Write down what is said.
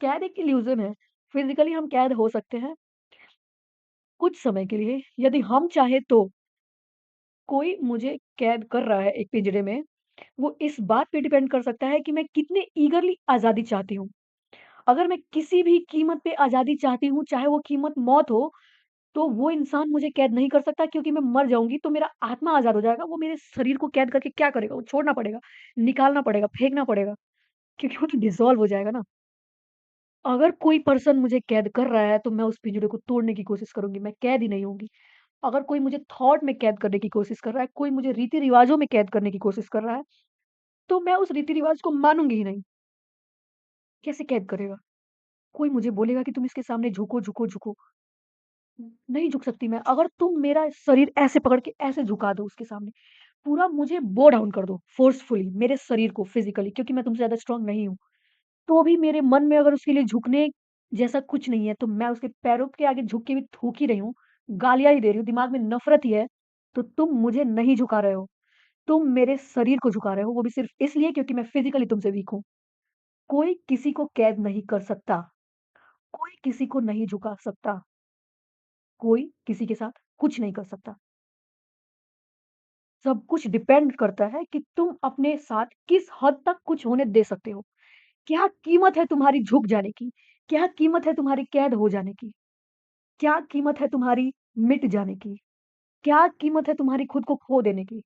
कैद एक इल्यूज़न है। फिज़िकली हम कैद हो सकते हैं कुछ समय के लिए, यदि हम चाहें तो। कोई मुझे कैद कर रहा है एक पिंजरे में, वो इस बात पे डिपेंड कर सकता है कि मैं कितने ईगरली आज़ादी चाहती हूँ। अगर मैं किसी भी कीमत पे आज़ादी चाहती हूँ, चाहे वो कीमत मौत हो, तो वो इंसान मुझे कैद नहीं कर सकता क्योंकि मैं मर जाऊँगी तो मेरा आत्मा आज़ाद हो जाएगा। वो मेरे शरीर को कैद करके क्या करेगा? वो छोड़ना पड़ेगा, निकालना पड़ेगा, फेंकना पड़ेगा क्योंकि वो तो डिसॉल्व हो जाएगा ना। अगर कोई पर्सन मुझे कैद कर रहा है, तो मैं उस पिंजरे को तोड़ने की कोशिश करूँगी, मैं कैद ही नहीं होंगी। अगर कोई मुझे थॉट में कैद करने की कोशिश कर रहा है, कोई मुझे रीति-रिवाज़ों में कैद करने की कोशिश कर रहा है, तो मैं उस रीति-रिवाज़ को मानूँगी ही नहीं। कैसे कैद करेगा? कोई मुझे बोलेगा कि तुम इसके सामने झुको, झुको, झुको। नहीं झुक सकती मैं। अगर तुम मेरा शरीर ऐसे पकड़ के ऐसे झुका दो उसके सामने, पूरा मुझे बो डाउन कर दो फ़ोर्सफुली मेरे शरीर को फिज़िकली क्योंकि मैं तुमसे ज़्यादा स्ट्रॉन्ग नहीं हूँ। तो भी मेरे मन में अगर उसके लिए झुकने जैसा कुछ नहीं है, तो मैं उसके पैरों के आगे झुक के भी थूक ही रही हूँ, गालियाँ ही दे रही हूँ, दिमाग में नफ़रत ही है, तो तुम मुझे नहीं झुका रहे हो। तुम मेरे शरीर को झुका रहे हो, वो भी सिर्फ़ इसलिए क्योंकि मैं फिज़िकली तुमसे वीक हूँ। कोई किसी को कैद नहीं कर सकता, कोई किसी को नहीं झुका सकता, कोई किसी के साथ कुछ नहीं कर सकता। सब कुछ डिपेंड करता है कि तुम अपने साथ किस हद तक कुछ होने दे सकते हो। क्या कीमत है तुम्हारी झुक जाने की? क्या कीमत है तुम्हारी कैद हो जाने की? क्या कीमत है तुम्हारी मिट जाने की? क्या कीमत है तुम्हारी खुद को खो देने की?